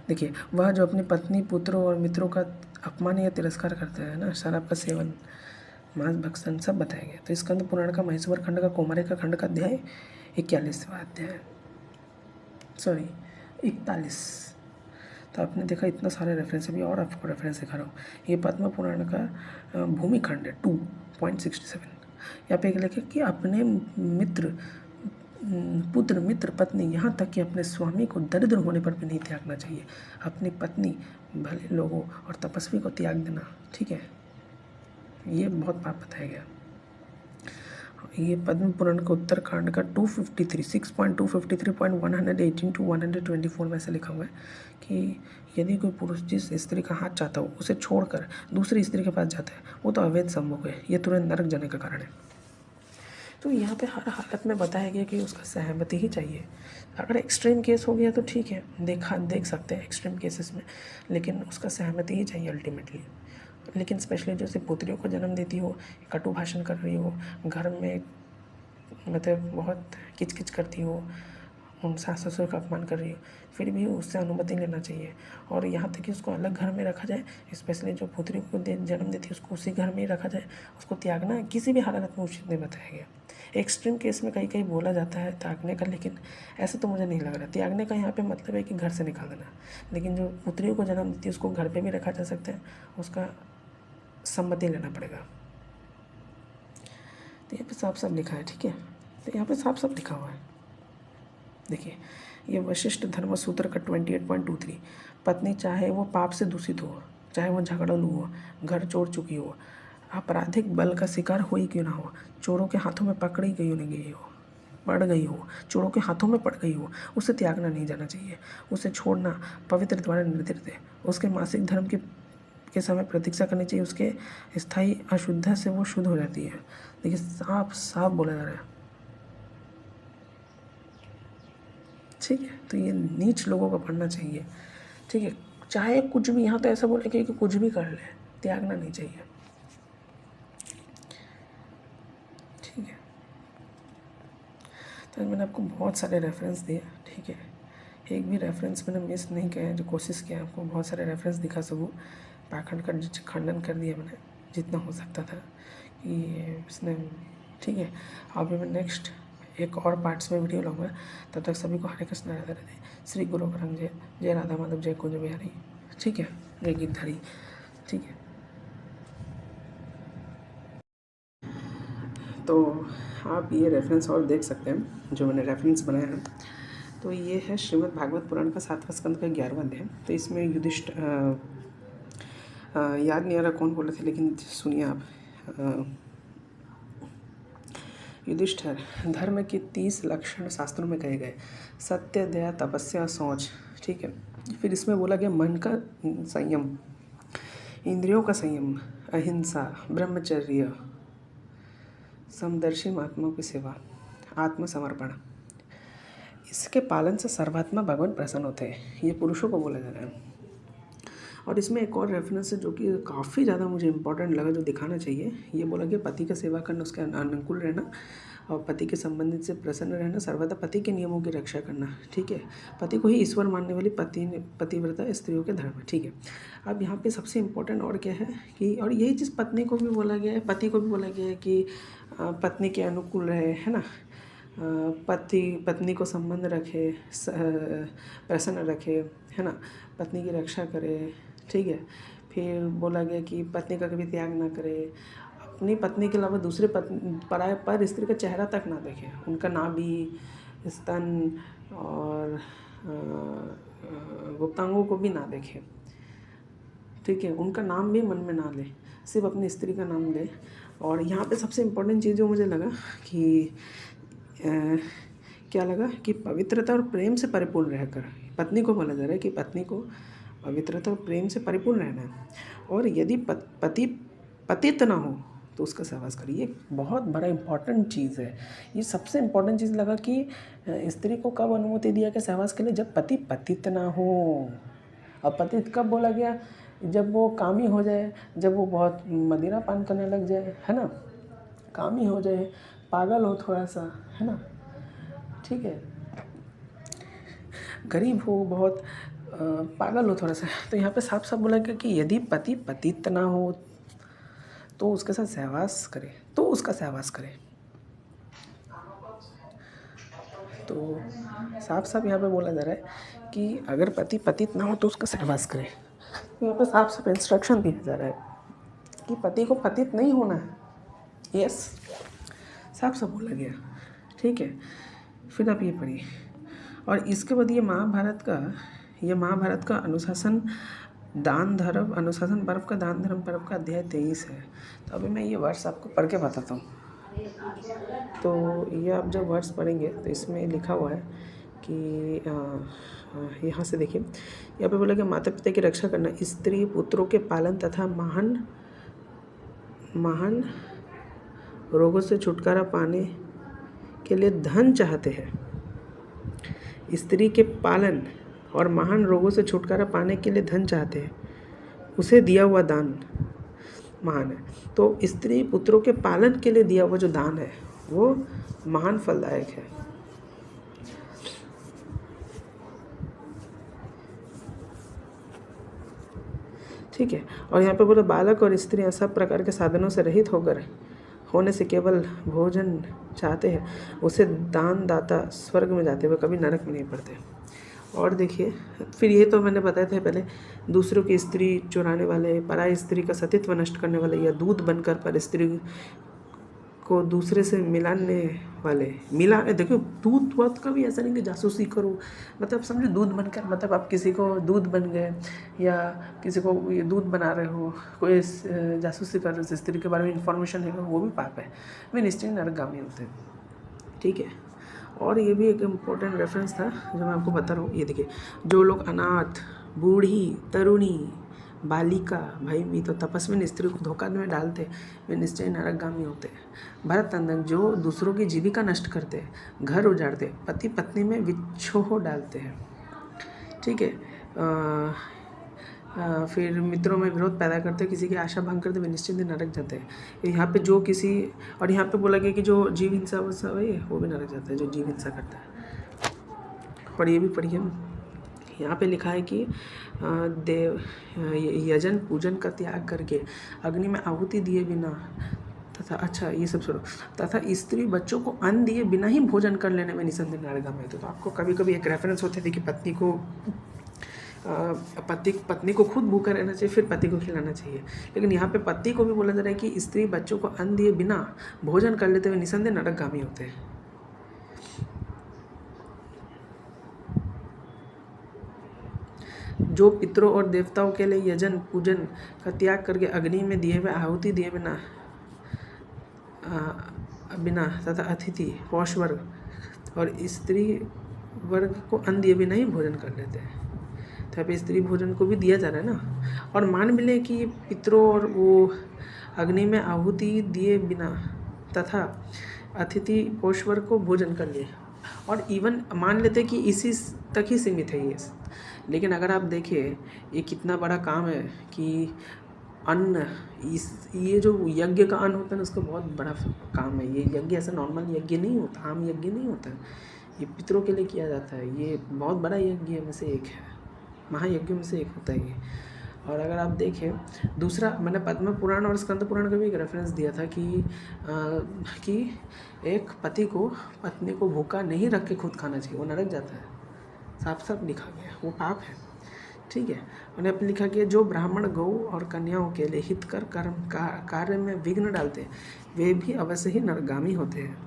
देखिए, वह जो अपनी पत्नी, पुत्रों और मित्रों का अपमान या तिरस्कार करता है ना, शराब का सेवन, मांस भक्षण, सब बताया गया। तो स्कंद पुराण का महेश्वर खंड का कौमारिका खंड का अध्याय 41वां अध्याय, सॉरी 41। तो आपने देखा इतना सारे रेफरेंस, अभी और आपको रेफरेंस दिखा रहा हूँ। ये पद्म पुराण का भूमि खंड है 2.67। यहाँ पे एक लिखा कि अपने मित्र, पुत्र, मित्र, पत्नी, यहाँ तक कि अपने स्वामी को दरिद्र होने पर भी नहीं त्यागना चाहिए। अपनी पत्नी, भले लोगों और तपस्वी को त्याग देना, ठीक है, ये बहुत पाप बताया गया। ये पद्म पुराण का उत्तरकांड का 253 6.253.118 to 124 में से लिखा हुआ है कि यदि कोई पुरुष जिस स्त्री का हाथ चाहता हो उसे छोड़कर दूसरी स्त्री के पास जाता है, वो तो अवैध संभोग है, ये तुरंत नरक जाने का कारण है। तो यहाँ पे हर हालत में बताया गया कि उसका सहमति ही चाहिए। अगर एक्सट्रीम केस हो गया तो ठीक है, देख सकते हैं एक्सट्रीम केसेस में, लेकिन उसका सहमति ही चाहिए अल्टीमेटली। लेकिन स्पेशली जो सिर्फ पुत्रियों को जन्म देती हो, कटु भाषण कर रही हो, घर में मतलब बहुत किचकिच करती हो, उन सास ससुर का अपमान कर रही हो, फिर भी उससे अनुमति लेना चाहिए। और यहाँ तक कि उसको अलग घर में रखा जाए, स्पेशली जो पुत्री को जन्म देती है उसको उसी घर में ही रखा जाए। उसको त्यागना किसी भी हालत में उचित नहीं बताया गया। एक्सट्रीम केस में कहीं कहीं बोला जाता है त्यागने का, लेकिन ऐसा तो मुझे नहीं लग रहा। त्यागने का यहाँ पे मतलब है कि घर से निकाल देना, लेकिन जो पुत्रियों को जन्म देती है उसको घर पे भी रखा जा सकता है, उसका सम्मति लेना पड़ेगा। तो यहाँ पे साफ साफ लिखा है, ठीक है। तो यहाँ पे साफ साफ लिखा हुआ है, देखिए ये वशिष्ठ धर्म सूत्र का 28.23। पत्नी चाहे वो पाप से दूषित हो, चाहे वो झगड़ालू हो, घर चोर चुकी हो, आपराधिक बल का शिकार हुई क्यों ना हो, चोरों के हाथों में पकड़ी गई हो, पड़ गई हो, चोरों के हाथों में पड़ गई हो, उसे त्यागना नहीं जाना चाहिए। उसे छोड़ना पवित्र द्वारा निर्धारित है। उसके मासिक धर्म के समय प्रतीक्षा करनी चाहिए। उसके स्थायी अशुद्ध से वो शुद्ध हो जाती है। देखिए साफ साफ बोला जा रहा है, ठीक है। तो ये नीच लोगों को पढ़ना चाहिए, ठीक है। चाहे कुछ भी, यहाँ तो ऐसा बोले कि कुछ भी कर ले, त्यागना नहीं चाहिए, ठीक है। तो मैंने आपको बहुत सारे रेफरेंस दिए, ठीक है। एक भी रेफरेंस मैंने मिस नहीं किया है, जो कोशिश किया आपको बहुत सारे रेफरेंस दिखा सकूँ। पाखंड का खंडन कर दिया मैंने जितना हो सकता था कि इसने, ठीक है। अभी मैं नेक्स्ट एक और पार्ट्स में वीडियो लाऊंगा। तब तक सभी को हरे कृष्ण राधे राधे, श्री गुरु गरंग जय, जय राधा माधव, जय कुंज बिहारी, ठीक है, जय गिरधारी, ठीक है। तो आप ये रेफरेंस और देख सकते हैं जो मैंने रेफरेंस बनाया है। तो ये है श्रीमद् भागवत पुराण का 7वां स्कंद का 11वां अध्याय। तो इसमें युधिष्ठ याद नहीं आ रहा कौन बोले थे, लेकिन सुनिए आप। युधिष्ठिर, धर्म के 30 लक्षण शास्त्रों में कहे गए, सत्य, दया, तपस्या, शौच, ठीक है। फिर इसमें बोला गया मन का संयम, इंद्रियों का संयम, अहिंसा, ब्रह्मचर्य, समदर्शी महात्माओं की सेवा, आत्मसमर्पण। इसके पालन से सर्वात्मा भगवान प्रसन्न होते हैं। ये पुरुषों को बोला जा रहा है। और इसमें एक और रेफरेंस है जो कि काफ़ी ज़्यादा मुझे इंपॉर्टेंट लगा, जो दिखाना चाहिए। ये बोला कि पति का सेवा करना, उसके अनुकूल रहना, और पति के संबंधित से प्रसन्न रहना, सर्वदा पति के नियमों की रक्षा करना, ठीक है। पति को ही ईश्वर मानने वाली पतिव्रता स्त्रियों के धर्म है, ठीक है। अब यहाँ पे सबसे इम्पोर्टेंट और क्या है कि, और यही चीज़ पत्नी को भी बोला गया है, पति को भी बोला गया है कि पत्नी के अनुकूल रहे, है ना। पत्नी को संबंध रखे, प्रसन्न रखे, है ना, पत्नी की रक्षा करे, ठीक है। फिर बोला गया कि पत्नी का कभी त्याग ना करे, अपनी पत्नी के अलावा दूसरे पराये पर स्त्री का चेहरा तक ना देखे, उनका नाभि, स्तन और गुप्तांगों को भी ना देखे, ठीक है। उनका नाम भी मन में ना ले, सिर्फ अपनी स्त्री का नाम ले। और यहाँ पे सबसे इम्पोर्टेंट चीज़ जो मुझे लगा कि क्या लगा कि पवित्रता और प्रेम से परिपूर्ण रहकर, पत्नी को बोला जा रहा है कि पत्नी को पवित्रता और प्रेम से परिपूर्ण रहना है। और यदि पति पतित ना हो तो उसका सहवास करिए। ये बहुत बड़ा इम्पॉर्टेंट चीज़ है। ये सबसे इम्पॉर्टेंट चीज़ लगा कि स्त्री को कब अनुमति दिया कि सहवास के लिए, जब पति पतित ना हो। और पतित कब बोला गया, जब वो कामी हो जाए, जब वो बहुत मदिरा पान करने लग जाए, है ना, कामी हो जाए, पागल हो थोड़ा सा, है ना, ठीक है, गरीब हो बहुत, पागल हो थोड़ा सा। तो यहाँ पे साफ साफ बोला गया कि यदि पति पतित ना हो तो उसके साथ सहवास करे, तो उसका सहवास करे। तो साफ साफ यहाँ पे बोला जा रहा है कि अगर पति पतित ना हो तो उसका सहवास करे। तो यहाँ पे साफ साफ इंस्ट्रक्शन दिया जा रहा है कि पति को पतित नहीं होना है। यस, साफ साफ बोला गया, ठीक है। फिर आप ये पढ़िए। और इसके बाद ये महाभारत का अनुशासन दान धर्म, अनुशासन पर्व का दान धर्म पर्व का अध्याय 23 है। तो अभी मैं ये वर्ष आपको पढ़ के बताता हूँ। तो ये आप जब वर्ष पढ़ेंगे तो इसमें लिखा हुआ है कि यहाँ से देखिए, यहाँ पे बोला कि माता पिता की रक्षा करना, स्त्री पुत्रों के पालन तथा महान रोगों से छुटकारा पाने के लिए धन चाहते हैं। स्त्री के पालन और महान रोगों से छुटकारा पाने के लिए धन चाहते हैं, उसे दिया हुआ दान, महान है। तो स्त्री पुत्रों के पालन के लिए दिया हुआ जो दान है वो महान फलदायक है। ठीक है। और यहाँ पे बोला बालक और स्त्रियाँ सब प्रकार के साधनों से रहित होने से केवल भोजन चाहते हैं, उसे दान दाता स्वर्ग में जाते हुए कभी नरक में नहीं पड़ते। और देखिए फिर ये तो मैंने बताया था पहले, दूसरों की स्त्री चुराने वाले, पराई स्त्री का सतीत्व नष्ट करने वाले या दूध बनकर पर स्त्री को दूसरे से देखो दूध वक्त का भी ऐसा नहीं कि जासूसी करो, मतलब समझो दूध बनकर, मतलब आप किसी को दूध बन गए या किसी को ये दूध बना रहे हो, कोई जासूसी कर रहे हो, स्त्री के बारे में इंफॉर्मेशन है, वो भी पाप है, वे निश्चय नरकगामी होते हैं। ठीक है। और ये भी एक इम्पोर्टेंट रेफरेंस था जो मैं आपको बता रहा हूँ। ये देखिए, जो लोग अनाथ, बूढ़ी, तरुणी, बालिका, भाई भी तो तपस्विनी स्त्री को धोखा में डालते, वे निश्चय नरकगामी होते हैं। भरत नंदन, जो दूसरों की जीविका नष्ट करते, घर उजाड़ते, पति पत्नी में विच्छोह डालते हैं। ठीक है। फिर मित्रों में विरोध पैदा करते, किसी की आशा भंग करते, वे निश्चित ही नरक जाते हैं। यहाँ पे जो किसी, और यहाँ पे बोला गया कि जो जीव हिंसा वो भी नरक जाता है, जो जीव हिंसा करता है। और ये भी पढ़िए, यहाँ पे लिखा है कि यजन पूजन का त्याग करके अग्नि में आहुति दिए बिना तथा, अच्छा ये सब सुनो, तथा स्त्री बच्चों को अन्न दिए बिना ही भोजन कर लेने में निसंदेह नरकगामी होते। तो आपको कभी कभी एक रेफरेंस होते थे कि पत्नी को खुद भूखा रहना चाहिए, फिर पति को खिलाना चाहिए, लेकिन यहाँ पे पति को भी बोला जा रहा है कि स्त्री बच्चों को अन्न दिए बिना भोजन कर लेते हुए निसंदेह नरकगामी होते हैं। जो पितरों और देवताओं के लिए यजन पूजन का त्याग करके अग्नि में दिए हुए आहुति दिए बिना तथा अतिथि, पौष वर्ग और स्त्री वर्ग को अन्न दिए बिना ही भोजन कर लेते हैं। तो यहाँ पे स्त्री भोजन को भी दिया जा रहा है ना। और मान भी ले कि पितरों और वो अग्नि में आहुति दिए बिना तथा अतिथि पौष वर्ग को भोजन कर लिए, और इवन मान लेते कि इसी तक ही सीमित है ये। लेकिन अगर आप देखिए ये कितना बड़ा काम है कि अन्न, ये जो यज्ञ का अन्न होता है ना, उसका बहुत बड़ा काम है। ये यज्ञ ऐसा नॉर्मल यज्ञ नहीं होता, आम यज्ञ नहीं होता, ये पितरों के लिए किया जाता है। ये बहुत बड़ा यज्ञ में से एक है, महायज्ञ में से एक होता है ये। और अगर आप देखें दूसरा, मैंने पद्म पुराण और स्कंद पुराण का भी एक रेफरेंस दिया था कि एक पति को पत्नी को भूखा नहीं रख के खुद खाना चाहिए, वो नरक जाता है, साफ साफ लिखा गया, वो पाप है। ठीक है। उन्हें अपने लिखा गया, जो ब्राह्मण गौ और कन्याओं के लिए हितकर कार्य में विघ्न डालते, वे भी अवश्य ही नरकगामी होते हैं।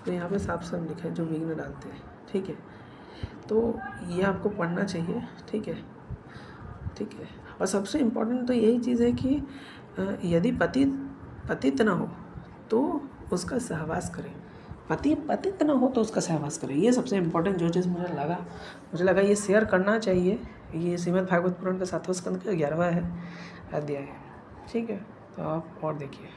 तो यहाँ पे साफ साफ लिखा है, जो विघ्न डालते हैं। ठीक है। तो ये आपको पढ़ना चाहिए। ठीक है। ठीक है। और सबसे इम्पोर्टेंट तो यही चीज़ है कि यदि पतित ना हो तो उसका सहवास करें, पतित ना हो तो उसका सहवास करें। ये सबसे इम्पोर्टेंट जो चीज़ मुझे लगा ये शेयर करना चाहिए। ये श्रीमद् भागवत पुराण का 7वां स्कंद का 11वां अध्याय है। ठीक है। तो आप और देखिए।